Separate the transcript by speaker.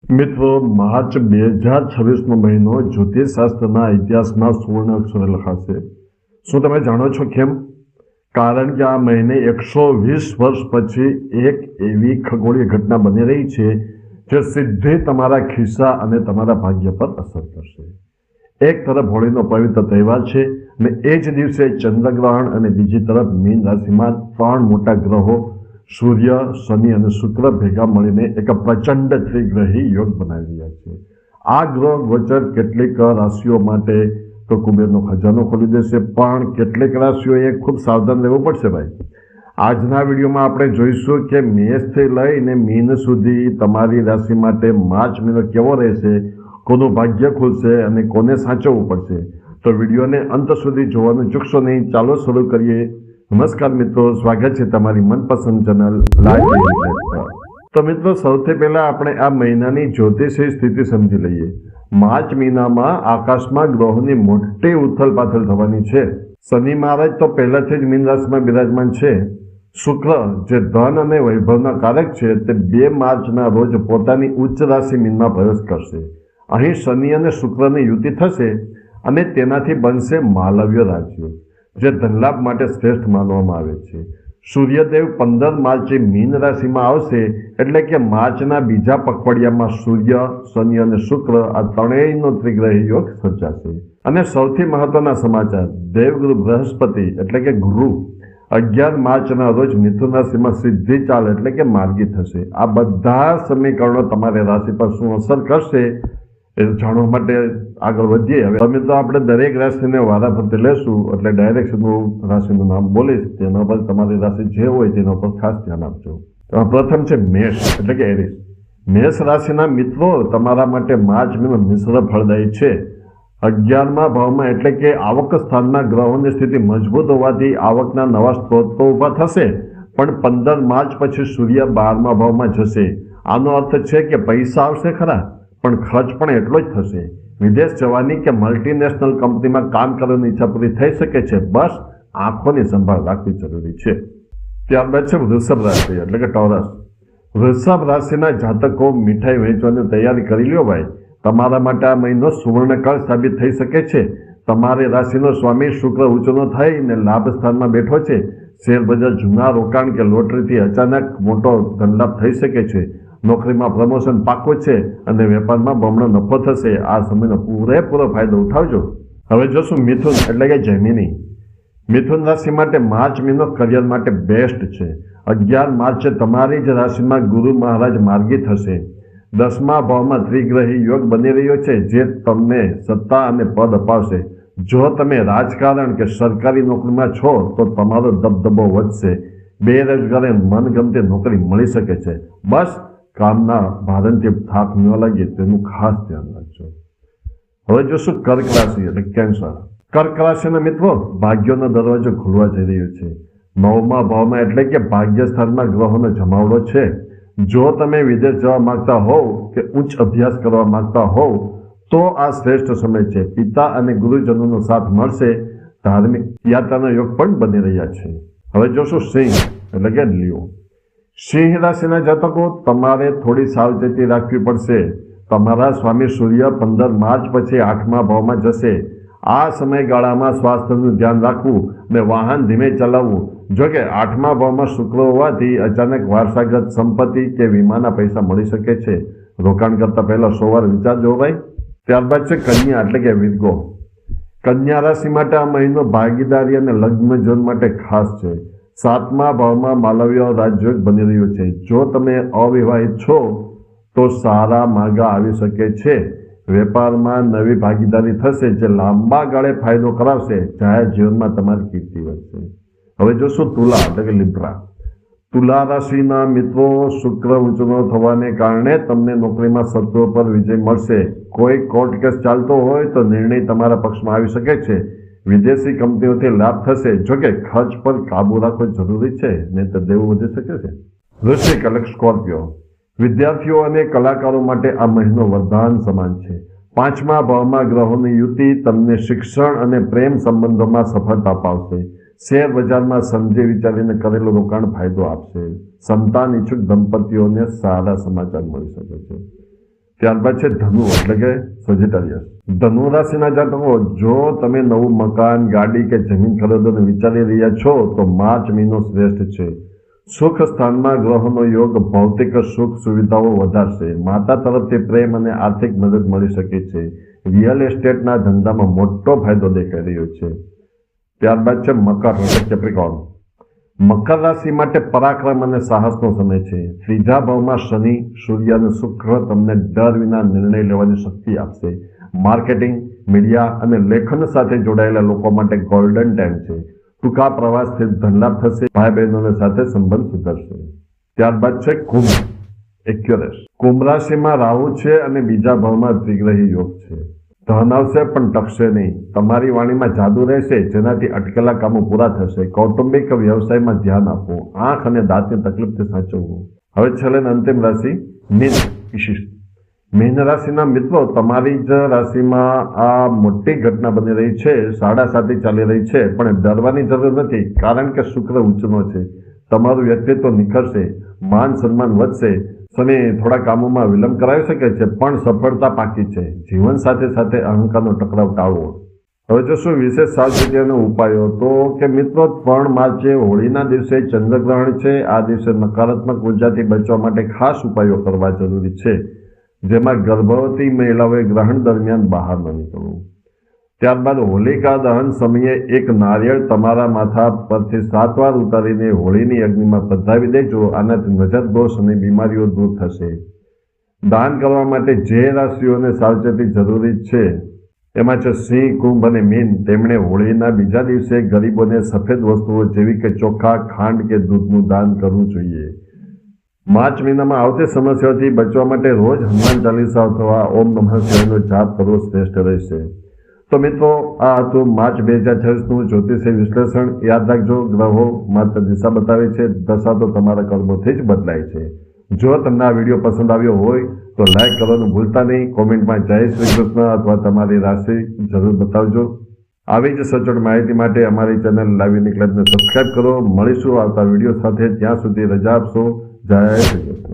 Speaker 1: મિત્રો, માર્ચ 2026નો મહિનો જ્યોતિષશાસ્ત્રના ઇતિહાસમાં સુવર્ણ અક્ષરે લખાશે. શું તમે જાણો છો કેમ? કારણ કે આ મહિને 120 વર્ષ પછી એક એવી ખગોળીય ઘટના બની રહી છે જે સીધી તમારા ખિસ્સા અને તમારા ભાગ્ય પર અસર કરશે. એક તરફ હોળીનો પવિત્ર તહેવાર છે અને એ જ દિવસે ચંદ્રગ્રહણ અને બીજી તરફ મીન રાશિમાં 3 મોટા ગ્રહો સૂર્ય, શનિ અને શુક્ર ભેગા મળીને એક પ્રચંડ ત્રિગ્રહી યોગ બનાવી રહ્યા છે. આ ગ્રહ ગોચર કેટલીક રાશિઓ માટે તો કુબેરનો ખજાનો ખોલી દેશે, પણ કેટલીક રાશિઓએ ખૂબ સાવધાન રહેવું પડશે ભાઈ. આજના વિડીયોમાં આપણે જોઈશું કે મેષથી લઈને મીન સુધી તમારી રાશિ માટે માર્ચ મહિનો કેવો રહેશે, કોનું ભાગ્ય ખુલશે અને કોને સાચવવું પડશે. તો વિડીયોને અંત સુધી જોવાનું ચૂકશો નહીં. ચાલો શરૂ કરીએ. નમસ્કાર મિત્રો, સ્વાગત છે તમારી મનપસંદ ચેનલ લાઈવ પર. તો મિત્રો, સૌથી પહેલા આપણે આ મહિનાની જ્યોતિષીય સ્થિતિ સમજી લઈએ. માર્ચ મહિનામાં આકાશમાં ગ્રહોની મોટી ઉથલપાથલ થવાની છે. શનિ મહારાજ તો પહેલાથી જ મીન રાશિમાં બિરાજમાન છે. શુક્ર, જે ધન અને વૈભવના કારક છે, તે 2 માર્ચના રોજ પોતાની ઉચ્ચ રાશિ મીનમાં પ્રવેશ કરશે. અહીં શનિ અને શુક્રની યુતિ થશે અને તેનાથી બનશે માલવ્ય રાજ્ય, જે ધનલાભ માટે શ્રેષ્ઠ માનવામાં આવે છે. સૂર્યદેવ 15 માર્ચે મીન રાશિમાં આવશે, એટલે કે માર્ચના બીજા પખવાડિયામાં સૂર્ય, શનિ અને શુક્ર આ ત્રણેયનો ત્રિગ્રહી યોગ સર્જાશે. અને સૌથી મહત્વના સમાચાર, દેવગુરુ બૃહસ્પતિ એટલે કે ગુરુ 11 માર્ચના રોજ મિથુન રાશિમાં સીધી ચાલ એટલે કે માર્ગી થશે. આ બધા સમીકરણો તમારી રાશિ પર શું અસર કરશે એ જાણવા માટે આગળ વધીએ. હવે તમે તો આપણે દરેક રાશિને વારાફરતી લેશું, એટલે ડાયરેક્ટ રાશિનું નામ બોલીશ, તેના પર તમારી રાશિ જે હોય તેના પર ખાસ ધ્યાન આપજો. પ્રથમ છે મેષ એટલે કે એરીસ. મેષ રાશિના મિત્રો, તમારા માટે માર્ચ મહિનો મિશ્ર ફળદાયી છે. 11મા ભાવમાં એટલે કે આવક સ્થાનના ગ્રહોની સ્થિતિ મજબૂત હોવાથી આવકના નવા સ્ત્રોતો ઊભા થશે, પણ 15 માર્ચ પછી સૂર્ય 12મા ભાવમાં જશે. આનો અર્થ છે કે પૈસા આવશે ખરા, પણ ખર્ચ પણ એટલો જ થશે. વિદેશ જવાની કે મલ્ટીનેશનલ કંપનીમાં કામ કરવાની ઈચ્છા પૂરી થઈ શકે છે. બસ આંખોની સંભાળ રાખવી જરૂરી છે. ત્યારબાદ છે વૃષભ રાશિ એટલે કે ટોરસ. વૃષભ રાશિના જાતકો, મીઠાઈ વહેંચવાની તૈયારી કરી લ્યો ભાઈ. તમારા માટે આ મહિનો સુવર્ણકાળ સાબિત થઈ શકે છે. તમારી રાશિનો સ્વામી શુક્ર ઊંચો થઈને લાભ સ્થાનમાં બેઠો છે. શેર બજાર, જૂના રોકાણ કે લોટરીથી અચાનક મોટો ધનલાભ થઈ શકે છે. નોકરીમાં પ્રમોશન પાક્કું છે અને વેપારમાં બમણો નફો થશે. આ સમયનો પૂરેપૂરો ફાયદો ઉઠાવજો. હવે જોશું મિથુન એટલે કે જેમિની. મિથુન રાશિ માટે માર્ચ મહિનો કરિયર માટે બેસ્ટ છે. 11 માર્ચે તમારી જ રાશિમાં ગુરુ મહારાજ માર્ગી થશે. 10મા ભાવમાં ત્રિગ્રહી યોગ બની રહ્યો છે, જે તમને સત્તા અને પદ અપાવશે. જો તમે રાજકારણ કે સરકારી નોકરીમાં છો તો તમારો દબદબો વધશે. બેરોજગારી મનગમતી નોકરી મળી શકે છે. બસ કામના ભારણથી થાક ન લાગે તેનું ખાસ ધ્યાન રાખજો. હવે જોશું કર્ક રાશિ એટલે કેન્સર. કર્ક રાશિના મિત્રો, ભાગ્યનો દરવાજો ખુલવા જઈ રહ્યો છે. 9મા ભાવમાં એટલે કે ભાગ્ય સ્થાનમાં ગ્રહોનો જમાવડો છે. જો તમે વિદેશ જવા માંગતા હોવ કે ઉચ્ચ અભ્યાસ કરવા માંગતા હોવ તો આ શ્રેષ્ઠ સમય છે. પિતા અને ગુરુજનોનો સાથ મળશે. ધાર્મિક યાત્રાના યોગ પણ બની રહ્યા છે. હવે જોશું સિંહ એટલે કે લિયો. સિંહ રાશિના જાતકો, તમારે થોડી સાવચેતી રાખવી પડશે. તમારા સ્વામી સૂર્ય 15 માર્ચ પછી 8મા ભાવમાં જશે. આ સમયગાળામાં સ્વાસ્થ્યનું ધ્યાન રાખવું અને વાહન ધીમે ચલાવવું. જોકે 8મા ભાવમાં શુક્ર હોવાથી અચાનક વારસાગત સંપત્તિ કે વીમાના પૈસા મળી શકે છે. રોકાણ કરતા પહેલા 100 વાર વિચારજો ભાઈ. ત્યારબાદ છે કન્યા એટલે કે વિર્ગો. કન્યા રાશિ માટે આ મહિનો ભાગીદારી અને લગ્ન જીવન માટે ખાસ છે. 7મા ભાવમાં માલવ્ય રાજયોગ બની રહ્યો છે. જો તમે અવિવાહિત છો તો સારા માર્ગા આવી શકે છે. વેપારમાં નવી ભાગીદારી થશે, જે લાંબા ગાળે ફાયદો કરાવશે. જાહેર જીવનમાં તમારી કીર્તિ વધશે. હવે જોશું તુલા એટલે કે લિબ્રા. તુલા રાશિના મિત્રો, શુક્ર ઊંચો થવાને કારણે તમને નોકરીમાં શત્રુઓ પર વિજય મળશે. કોઈ કોર્ટ કેસ ચાલતો હોય તો નિર્ણય તમારા પક્ષમાં આવી શકે છે. વિદેશી કંપનીઓથી લાભ થશે. જોકે ખર્ચ પર કાબુ રાખવો જરૂરી છે, નહીં તો દેવું વધી શકે છે. વૃશ્ચિક એટલે સ્કોર્પિયો. વિદ્યાર્થીઓ અને કલાકારો માટે આ મહિનો વરદાન સમાન છે. 5મા ભાવમાં ગ્રહોની યુતિ તમને શિક્ષણ અને પ્રેમ સંબંધોમાં સફળતા અપાવશે. શેર બજારમાં સમજી વિચારીને કરેલું રોકાણ ફાયદો આપશે. સંતાન ઈચ્છુક દંપતીઓને સારા સમાચાર મળી શકે છે. ત્યારબાદ છે ધનુ એટલે કે સેજિટેરિયસ. ધનુ રાશિના જાતકો, જો તમે નવું મકાન, ગાડી કે જમીન ખરીદવાનું વિચારી રહ્યા છો તો માર્ચ મહિનો શ્રેષ્ઠ છે. સુખ સ્થાનમાં ગ્રહોનો યોગ ભૌતિક સુખ સુવિધાઓ વધારશે. માતા તરફથી પ્રેમ અને આર્થિક મદદ મળી શકે છે. રિયલ એસ્ટેટના ધંધામાં મોટો ફાયદો દેખાઈ રહ્યો છે. ત્યારબાદ છે મકર એટલે કેપ્રિકોર્ન. મકર રાશિ માટે પરાક્રમ અને સાહસનો સમય છે. ત્રીજા ભાવમાં શનિ, સૂર્ય અને શુક્ર તમને ડર વિના નિર્ણય લેવાની શક્તિ આપશે. માર્કેટિંગ, મીડિયા અને લેખન સાથે જોડાયેલા લોકો માટે ગોલ્ડન ટાઈમ છે. ટૂંકા પ્રવાસથી ધનલાભ થશે. ભાઈ બહેનોને સાથે સંબંધ સુધરશે. ત્યારબાદ છે કુંભ એક્યુરેસ. કુંભ રાશિમાં રાહુ છે અને બીજા ભાવમાં દ્વિગ્રહી યોગ છે. ધન આવશે પણ ટકશે નહીં. તમારી વાણીમાં જાદુ રહેશે, જેનાથી અટકેલા કામો પૂરા થશે. કૌટુંબિક વ્યવસાયમાં ધ્યાન આપવું. આંખ અને દાંતની તકલીફથી સાચવવું. હવે છેલ્લે અંતિમ રાશિ મીન વિશિષ્ટ. મીન રાશિના મિત્રો, તમારી જ રાશિમાં આ મોટી ઘટના બની રહી છે. સાડાસાતી ચાલી રહી છે, પણ ડરવાની જરૂર નથી, કારણ કે શુક્ર ઉચ્ચનો છે. તમારું વ્યક્તિત્વ નિખરશે, માન સન્માન વધશે. શનિ થોડા કામોમાં વિલંબ કરાવી શકે છે, પણ સફળતા પાકી છે. જીવન સાથે સાથે અહંકારનો ટકરાવ ટાળવો. હવે જોશું વિશેષ સાવચેતી અને ઉપાયો. તો કે મિત્રો, 3 માર્ચે હોળીના દિવસે ચંદ્રગ્રહણ છે. આ દિવસે નકારાત્મક ઉર્જાથી બચવા માટે ખાસ ઉપાયો કરવા જરૂરી છે, જેમાં ગર્ભવતી મહિલાઓએ ગ્રહણ દરમિયાન બહાર ન નીકળવું. ત્યારબાદ હોલિકા દહન સમયે એક નારિયેળ તમારા માથા પરથી 7 વાર ઉતારીને હોળીની અગ્નિમાં પધરાવી દેજો. આનાથી નજર દોષ અને બીમારીઓ દૂર થશે. દાન કરવા માટે જે રાશિઓને સાવચેતી જરૂરી છે એમાં છે સિંહ, કુંભ અને મીન. તેમણે હોળીના બીજા દિવસે ગરીબોને સફેદ વસ્તુઓ જેવી કે ચોખા, ખાંડ કે દૂધનું દાન કરવું જોઈએ. માર્ચ મહિનામાં આવતી સમસ્યાઓથી બચવા માટે રોજ હનુમાન ચાલીસા અથવા ઓમ નમઃ શિવાયનો જાપ કરવો શ્રેષ્ઠ રહેશે. તો મિત્રો, આ હતું માર્ચ 2026નું જ્યોતિષી વિશ્લેષણ. યાદ રાખજો, ગ્રહો માત્ર દિશા બતાવે છે, દશા તો તમારા કર્મોથી જ બદલાય છે. જો તમને આ વિડીયો પસંદ આવ્યો હોય તો લાઈક કરવાનું ભૂલતા નહીં. કોમેન્ટમાં જય શ્રી કૃષ્ણ અથવા તમારી રાશિ જરૂર બતાવજો. આવી જ સચોટ માહિતી માટે અમારી ચેનલ લાઈવ યુનિક લાઈવને સબસ્ક્રાઈબ કરો. મળીશું આવતા વિડીયો સાથે. ત્યાં સુધી રજા આપશો. જય શ્રી કૃષ્ણ.